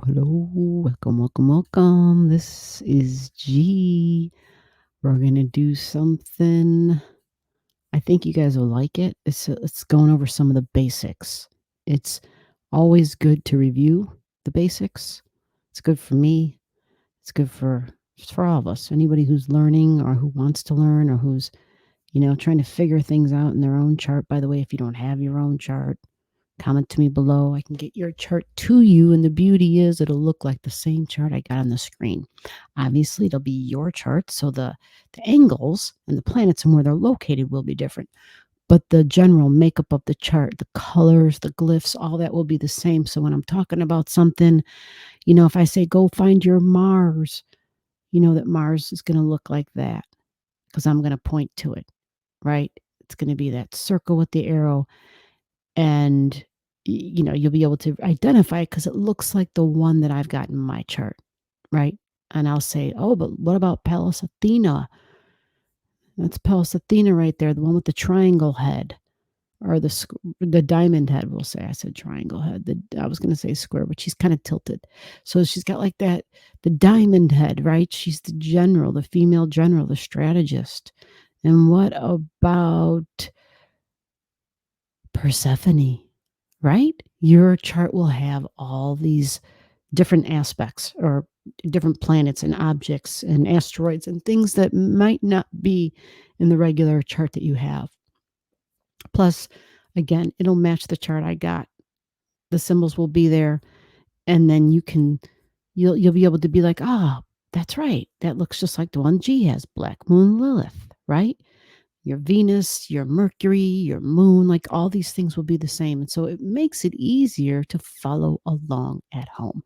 Hello. Welcome. This is G. We're going to do something. I think you guys will like it. It's going over some of the basics. It's always good to review the basics. It's good for me. It's good for all of us. Anybody who's learning or who wants to learn or who's, trying to figure things out in their own chart. By the way, if you don't have your own chart, comment to me below. I can get your chart to you, and the beauty is it'll look like the same chart I got on the screen. Obviously, it'll be your chart, so the angles and the planets and where they're located will be different. But the general makeup of the chart, the colors, the glyphs, all that will be the same. So when I'm talking about something, if I say go find your Mars, you know that Mars is going to look like that because I'm going to point to it, right? It's going to be that circle with the arrow. And you'll be able to identify it because it looks like the one that I've got in my chart, right? And I'll say, oh, but what about Pallas Athena? That's Pallas Athena right there, the one with the triangle head, or the diamond head. We'll say I said triangle head. I was going to say square, but she's kind of tilted. So she's got like that, the diamond head, right? She's the general, the female general, the strategist. And what about Persephone? Right? Your chart will have all these different aspects or different planets and objects and asteroids and things that might not be in the regular chart that you have. Plus, again, it'll match the chart I got. The symbols will be there, and then you'll be able to be like, oh, that's right. That looks just like the one G has, Black Moon Lilith, right? Your Venus, your Mercury, your moon, like all these things will be the same. And so it makes it easier to follow along at home.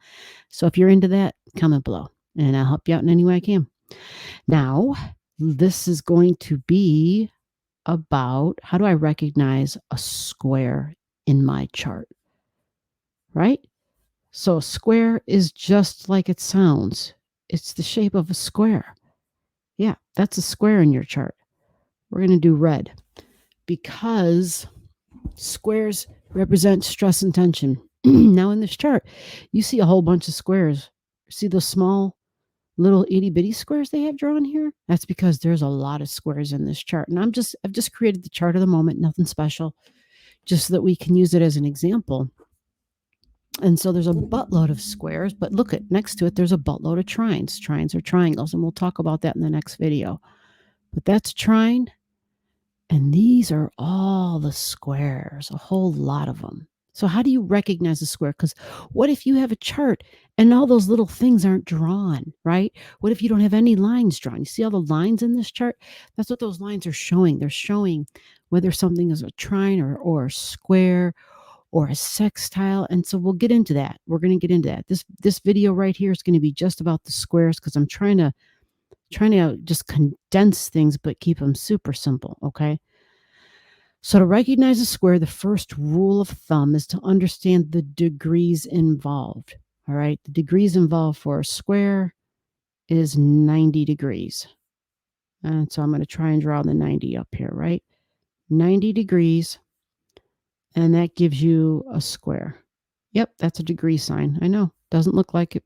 So if you're into that, comment below and I'll help you out in any way I can. Now, this is going to be about how do I recognize a square in my chart, right? So a square is just like it sounds. It's the shape of a square. Yeah, that's a square in your chart. We're going to do red because squares represent stress and tension. Now in this chart, you see a whole bunch of squares. See those small little itty bitty squares they have drawn here? That's because there's a lot of squares in this chart. And I've just created the chart of the moment, nothing special, just so that we can use it as an example. And so there's a buttload of squares, but look at next to it, there's a buttload of trines. Trines are triangles, and we'll talk about that in the next video. But that's a trine. And these are all the squares, a whole lot of them. So how do you recognize a square? Because what if you have a chart and all those little things aren't drawn, right? What if you don't have any lines drawn? You see all the lines in this chart? That's what those lines are showing. They're showing whether something is a trine or a square or a sextile. And so we'll get into that. We're going to get into that. This video right here is going to be just about the squares because I'm trying to just condense things, but keep them super simple, okay? So to recognize a square, the first rule of thumb is to understand the degrees involved, all right? The degrees involved for a square is 90 degrees. And so I'm going to try and draw the 90 up here, right? 90 degrees, and that gives you a square. Yep, that's a degree sign. I know, doesn't look like it.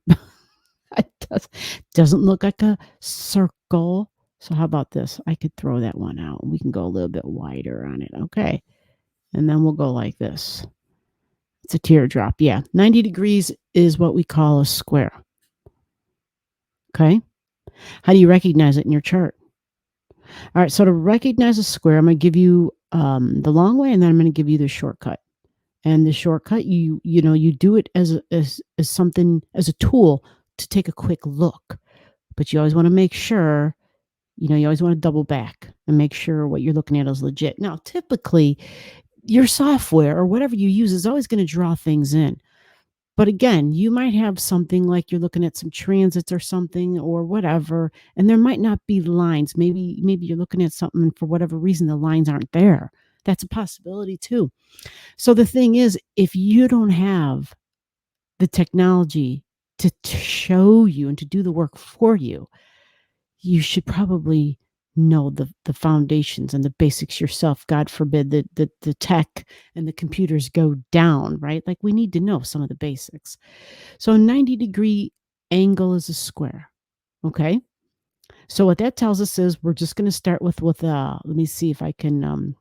It doesn't look like a circle. So how about this? I could throw that one out. We can go a little bit wider on it. Okay. And then we'll go like this. It's a teardrop. Yeah. 90 degrees is what we call a square. Okay. How do you recognize it in your chart? All right. So to recognize a square, I'm going to give you the long way, and then I'm going to give you the shortcut. And the shortcut, you do it as something, as a tool to take a quick look. But you always want to make sure, you always want to double back and make sure what you're looking at is legit. Now, typically, your software or whatever you use is always going to draw things in. But again, you might have something like you're looking at some transits or something or whatever, and there might not be lines. Maybe you're looking at something and for whatever reason, the lines aren't there. That's a possibility too. So the thing is, if you don't have the technology to show you and to do the work for you, you should probably know the foundations and the basics yourself. God forbid that the tech and the computers go down, right? Like we need to know some of the basics. So a 90-degree angle is a square. Okay. So what that tells us is we're just going to start with let me see if I can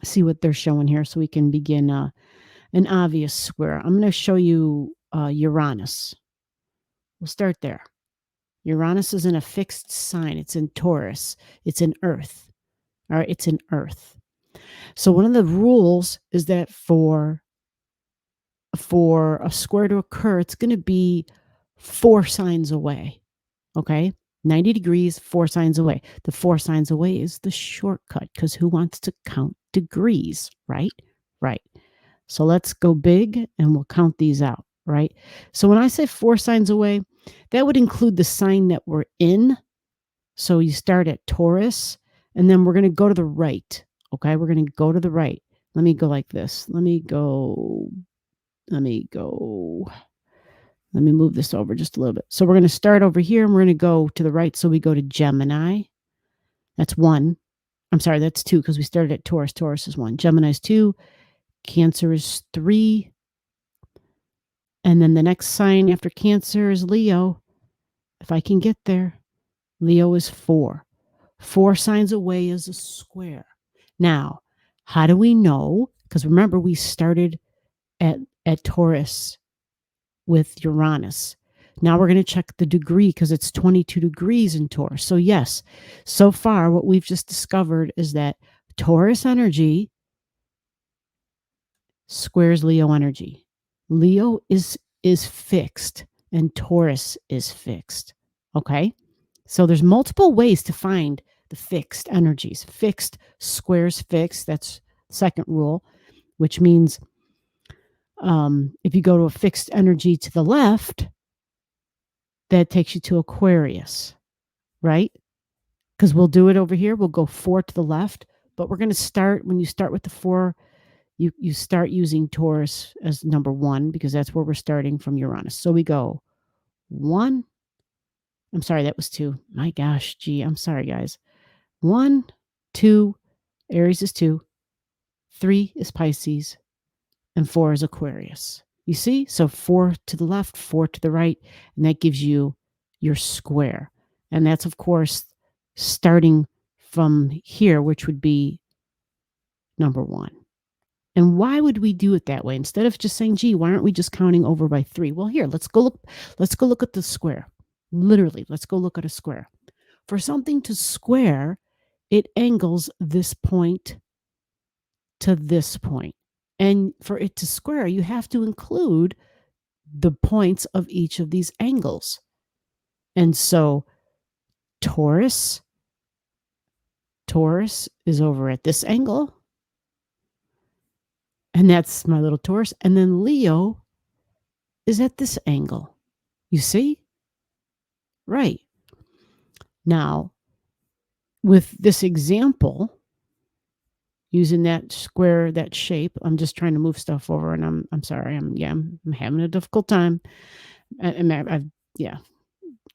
see what they're showing here so we can begin an obvious square. I'm going to show you Uranus. We'll start there. Uranus is in a fixed sign. It's in Taurus. It's in Earth. All right, it's in Earth. So one of the rules is that for a square to occur, it's going to be 4 signs away. Okay? 90 degrees, 4 signs away. The 4 signs away is the shortcut because who wants to count degrees, right? Right. So let's go big and we'll count these out, right? So when I say 4 signs away, that would include the sign that we're in. So you start at Taurus and then we're going to go to the right. Okay, we're going to go to the right. Let me go like this. Let me move this over just a little bit. So we're going to start over here and we're going to go to the right. So we go to Gemini. That's 1. I'm sorry, that's 2 because we started at Taurus. Taurus is 1. Gemini is 2. Cancer is 3. And then the next sign after Cancer is Leo. If I can get there. Leo is 4. 4 signs away is a square. Now, how do we know? Because remember, we started at Taurus with Uranus. Now we're going to check the degree because it's 22 degrees in Taurus. So yes, so far what we've just discovered is that Taurus energy squares Leo energy. Leo is fixed and Taurus is fixed. Okay? So there's multiple ways to find the fixed energies. Fixed squares fixed. That's the second rule, which means if you go to a fixed energy to the left, that takes you to Aquarius, right? Because we'll do it over here. We'll go 4 to the left, but we're going to start, when you start with the 4, you start using Taurus as number 1 because that's where we're starting from Uranus. So we go 1. I'm sorry, that was 2. My gosh, gee, I'm sorry, guys. 1, 2, Aries is 2, 3 is Pisces, and 4 is Aquarius. You see? So 4 to the left, 4 to the right, and that gives you your square. And that's, of course, starting from here, which would be number 1. And why would we do it that way? Instead of just saying, gee, why aren't we just counting over by 3? Well, here, let's go look at the square. Literally, let's go look at a square. For something to square, it angles this point to this point. And for it to square, you have to include the points of each of these angles. And so Taurus is over at this angle. And that's my little Taurus. And then Leo is at this angle. You see? Right. Now, with this example, using that square, that shape, I'm just trying to move stuff over, and I'm sorry, I'm having a difficult time.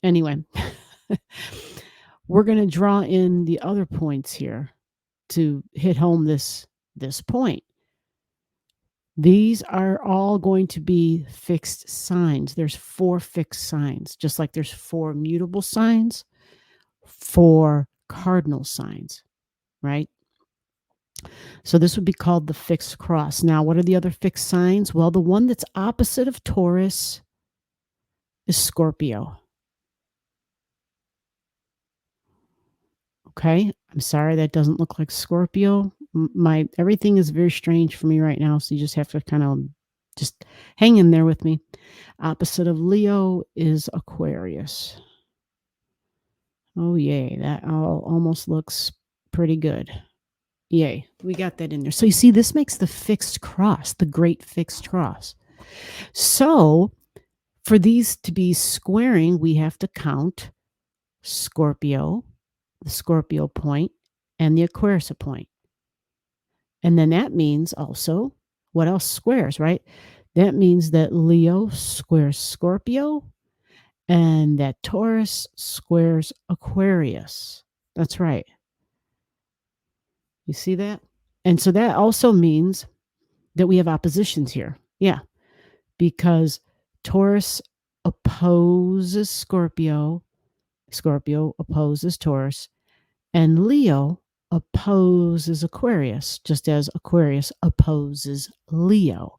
Anyway, we're going to draw in the other points here to hit home this point. These are all going to be fixed signs. There's 4 fixed signs, just like there's 4 mutable signs, 4 cardinal signs, right? So this would be called the fixed cross. Now, what are the other fixed signs? Well, the one that's opposite of Taurus is Scorpio. Okay, I'm sorry that doesn't look like Scorpio. Everything is very strange for me right now, so you just have to kind of just hang in there with me. Opposite of Leo is Aquarius. Oh, yay, that almost looks pretty good. Yay, we got that in there. So you see, this makes the fixed cross, the great fixed cross. So for these to be squaring, we have to count Scorpio, the Scorpio point, and the Aquarius point. And then that means also, what else squares, right? That means that Leo squares Scorpio and that Taurus squares Aquarius. That's right. You see that? And so that also means that we have oppositions here. Yeah, because Taurus opposes Scorpio, Scorpio opposes Taurus, and Leo opposes Aquarius, just as Aquarius opposes Leo.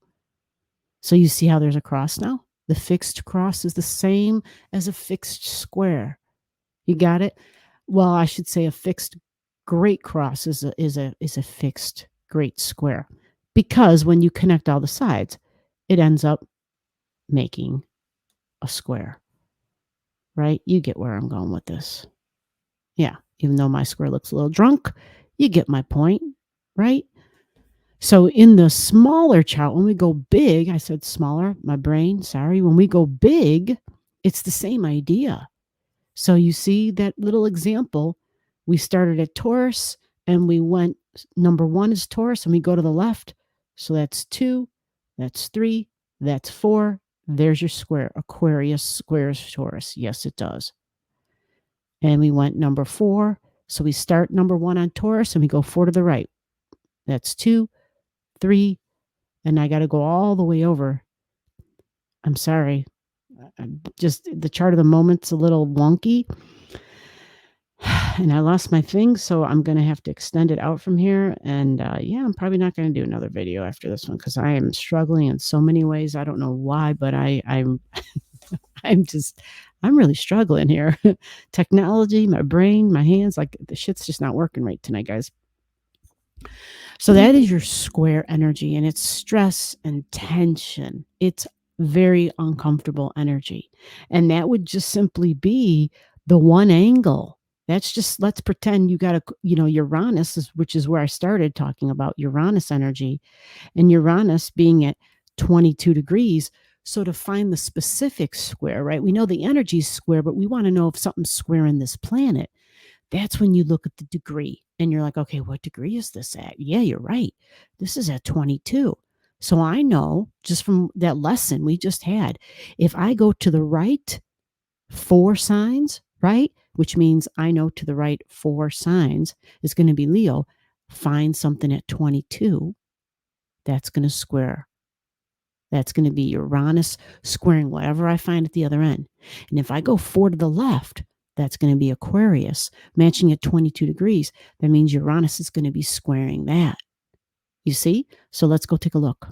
So you see how there's a cross now? The fixed cross is the same as a fixed square. You got it? Well, I should say a fixed great cross is a fixed great square. Because when you connect all the sides, it ends up making a square. Right? You get where I'm going with this. Yeah, even though my square looks a little drunk, you get my point, right? So in the smaller chart, when we go big, I said smaller, my brain, sorry. When we go big, it's the same idea. So you see that little example, we started at Taurus and we went, number 1 is Taurus, and we go to the left. So that's 2, that's 3, that's 4. There's your square. Aquarius squares Taurus. Yes, it does. And we went number 4. So we start number 1 on Taurus and we go 4 to the right. That's 2, 3, and I got to go all the way over. I'm sorry. Just the chart of the moment's a little wonky. And I lost my thing, so I'm going to have to extend it out from here. And yeah, I'm probably not going to do another video after this one because I am struggling in so many ways. I don't know why, but I'm I'm really struggling here. Technology, my brain, my hands, like the shit's just not working right tonight, guys. So that is your square energy, and it's stress and tension. It's very uncomfortable energy. And that would just simply be the one angle. That's just, let's pretend you got a, Uranus, which is where I started talking about Uranus energy, and Uranus being at 22 degrees. So to find the specific square, right? We know the energy is square, but we want to know if something's square in this planet. That's when you look at the degree and you're like, okay, what degree is this at? Yeah, you're right. This is at 22. So I know just from that lesson we just had, if I go to the right 4 signs, right? Which means I know to the right 4 signs is going to be Leo. Find something at 22. That's going to square. That's going to be Uranus squaring whatever I find at the other end. And if I go 4 to the left, that's going to be Aquarius matching at 22 degrees. That means Uranus is going to be squaring that. You see? So let's go take a look.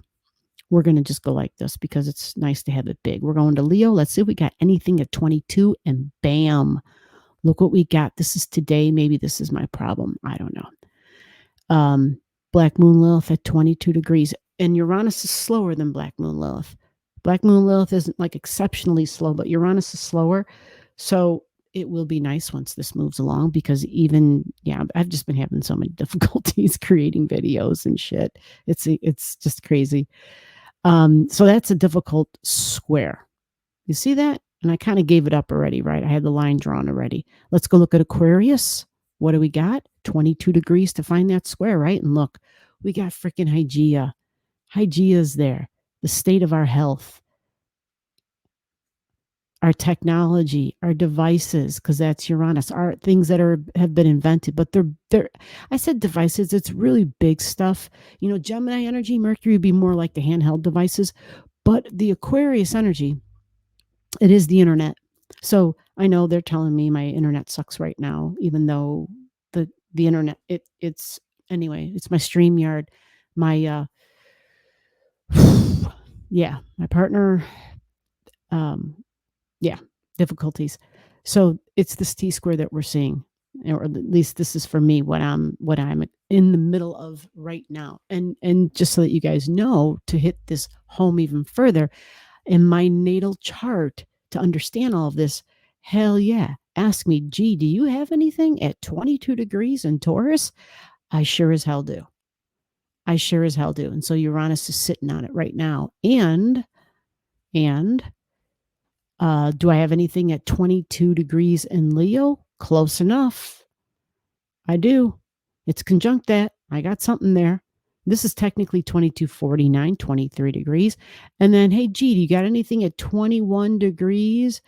We're going to just go like this because it's nice to have it big. We're going to Leo. Let's see if we got anything at 22, and bam, look what we got. This is today. Maybe this is my problem. I don't know. Black Moon Lilith at 22 degrees. And Uranus is slower than Black Moon Lilith. Black Moon Lilith isn't like exceptionally slow, but Uranus is slower. So it will be nice once this moves along because I've just been having so many difficulties creating videos and shit. It's just crazy. So that's a difficult square. You see that? And I kind of gave it up already, right? I had the line drawn already. Let's go look at Aquarius. What do we got? 22 degrees to find that square, right? And look, we got freaking Hygeia. Hygeia is there. The state of our health, our technology, our devices, because that's Uranus, our things that have been invented, but they're I said devices, it's really big stuff. Gemini energy, Mercury would be more like the handheld devices, but the Aquarius energy, it is the internet. So I know they're telling me my internet sucks right now, even though the internet, it's anyway, it's my StreamYard, my yeah, my partner, yeah, difficulties. So it's this T-square that we're seeing, or at least this is for me what I'm in the middle of right now. And just so that you guys know, to hit this home even further, in my natal chart, to understand all of this, hell yeah, ask me, gee, do you have anything at 22 degrees in Taurus? I sure as hell do. I sure as hell do. And so Uranus is sitting on it right now. And do I have anything at 22 degrees in Leo? Close enough. I do. It's conjunct that. I got something there. This is technically 2249, 23 degrees. And then, hey, gee, do you got anything at 21 degrees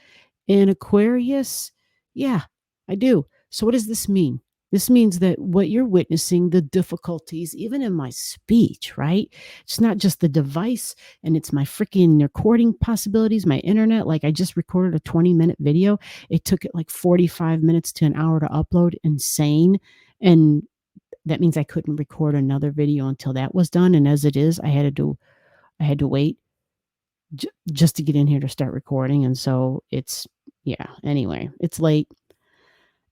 in Aquarius? Yeah, I do. So what does this mean? This means that what you're witnessing, the difficulties, even in my speech, right? It's not just the device and it's my freaking recording possibilities, my internet. Like I just recorded a 20-minute video. It took it like 45 minutes to an hour to upload. Insane. And that means I couldn't record another video until that was done. And as it is, I had to wait just to get in here to start recording. And so it's, yeah, anyway, it's late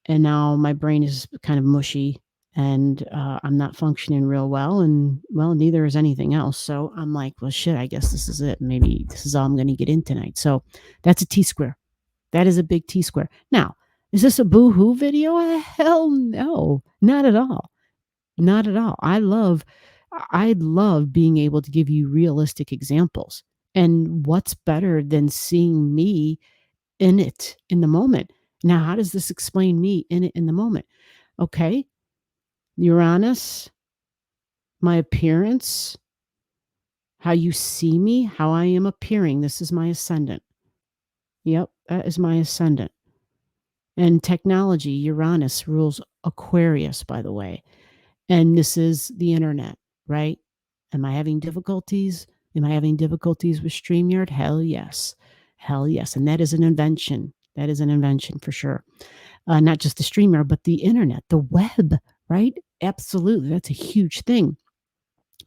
and now my brain is kind of mushy and I'm not functioning real well. And well, neither is anything else. So I'm like, well, shit, I guess this is it. Maybe this is all I'm going to get in tonight. So that's a T square. That is a big T square. Now, is this a boo hoo video? Hell no, not at all. Not at all. I love being able to give you realistic examples. And what's better than seeing me in it in the moment? Now, how does this explain me in it in the moment? Okay, Uranus, my appearance, how you see me, how I am appearing. This is my ascendant. Yep, that is my ascendant. And technology, Uranus rules Aquarius, by the way. And this is the internet, right? Am I having difficulties? Am I having difficulties with StreamYard? Hell yes. Hell yes. And that is an invention. That is an invention for sure. Not just the StreamYard, but the internet, the web, right? Absolutely. That's a huge thing.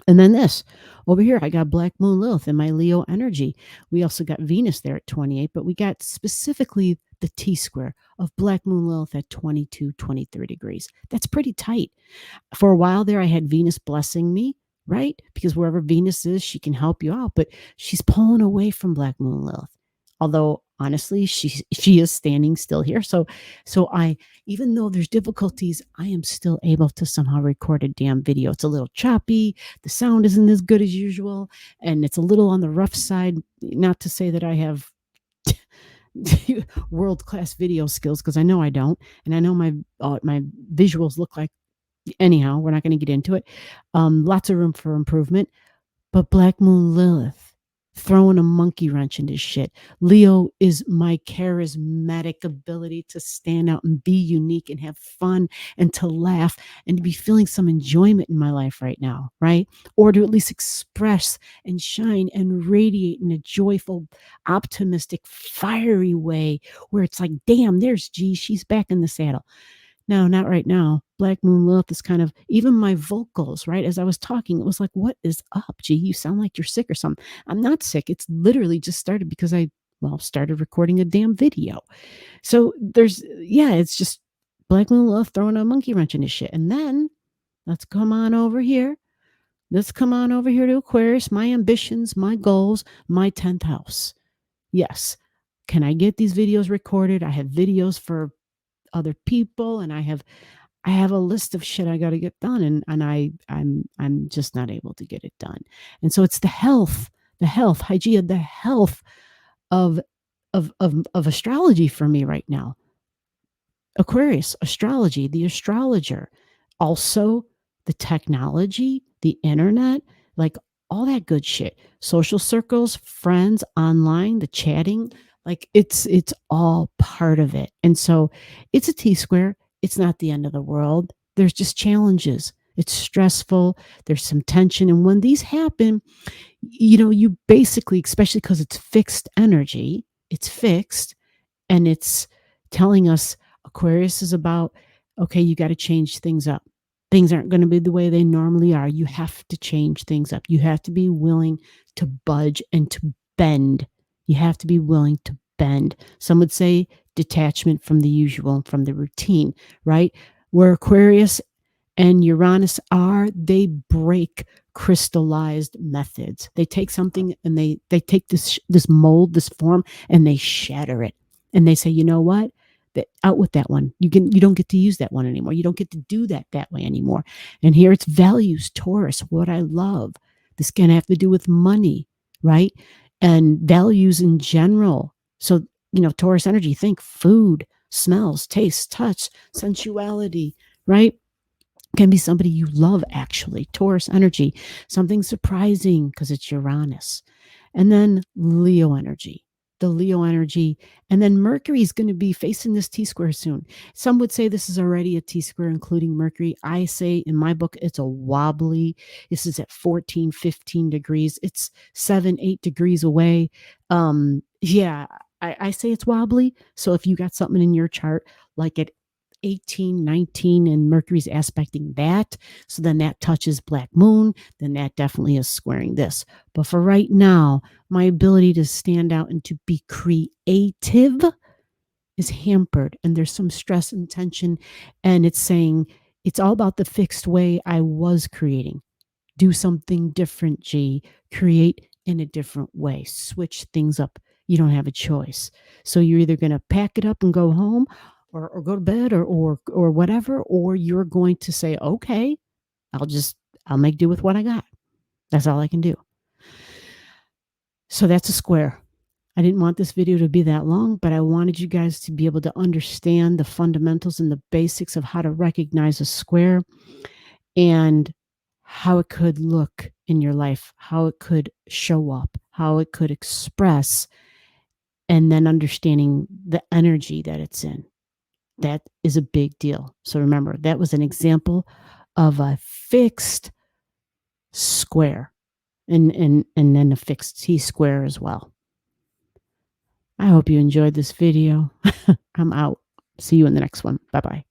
And then this over here, I got Black Moon Lilith in my Leo energy. We also got Venus there at 28, but we got specifically the T square of Black Moon Lilith at 22, 23 degrees. That's pretty tight. For a while there, I had Venus blessing me, right? Because wherever Venus is, she can help you out, but she's pulling away from Black Moon Lilith. Although honestly, she is standing still here. So I, even though there's difficulties, I am still able to somehow record a damn video. It's a little choppy, the sound isn't as good as usual, and it's a little on the rough side. Not to say that I have world-class video skills, because I know I don't, and I know my visuals look like, anyhow, we're not going to get into it. Lots of room for improvement. But Black Moon Lilith throwing a monkey wrench into shit. Leo is my charismatic ability to stand out and be unique and have fun and to laugh and to be feeling some enjoyment in my life right now, right? Or to at least express and shine and radiate in a joyful, optimistic, fiery way where it's like, damn, there's G, she's back in the saddle. No, not right now. Black Moon Lilith is kind of, even my vocals, right? As I was talking, it was like, what is up, G? You sound like you're sick or something. I'm not sick. It's literally just started because started recording a damn video. So it's just Black Moon Lilith throwing a monkey wrench into shit. And then let's come on over here. Let's come on over here to Aquarius, my ambitions, my goals, my 10th house. Yes. Can I get these videos recorded? I have videos for other people and I have a list of shit I got to get done and I'm just not able to get it done. And so it's the health, hygiene, the health of astrology for me right now. Aquarius, astrology, the astrologer, also the technology, the internet, like all that good shit. Social circles, friends, online, the chatting, like it's all part of it. And so it's a T square. It's not the end of the world. There's just challenges. It's stressful. There's some tension. And when these happen, you basically, especially because it's fixed energy, it's fixed and it's telling us Aquarius is about, okay, you got to change things up. Things aren't going to be the way they normally are. You have to change things up. You have to be willing to budge and to bend. You have to be willing to bend. Some would say detachment from the usual, from the routine, right? Where Aquarius and Uranus are, they break crystallized methods. They take something and they take this mold, this form, and they shatter it. And they say, you know what? Out with that one. You don't get to use that one anymore. You don't get to do that way anymore. And here it's values, Taurus, what I love. This can have to do with money, right? And values in general. So, Taurus energy, think food, smells, taste, touch, sensuality, right? Can be somebody you love, actually. Taurus energy, something surprising because it's Uranus. And then Leo energy. the Leo energy. And then Mercury is going to be facing this T square soon. Some would say this is already a T square, including Mercury. I say in my book, it's a wobbly. This is at 14, 15 degrees. It's 7, 8 degrees away. Yeah, I say it's wobbly. So if you got something in your chart, like at 18, 19, and Mercury's aspecting that, so then that touches Black Moon, then that definitely is squaring this. But for right now, my ability to stand out and to be creative is hampered, and there's some stress and tension, and it's saying it's all about the fixed way I was creating. Do something different, G. Create in a different way. Switch things up. You don't have a choice. So you're either going to pack it up and go home, or go to bed, or whatever, or you're going to say, okay, I'll make do with what I got. That's all I can do. So that's a square. I didn't want this video to be that long, but I wanted you guys to be able to understand the fundamentals and the basics of how to recognize a square and how it could look in your life, how it could show up, how it could express, and then understanding the energy that it's in. That is a big deal. So remember, that was an example of a fixed square, and then a fixed T square as well. I hope you enjoyed this video. I'm out. See you in the next one. Bye-bye.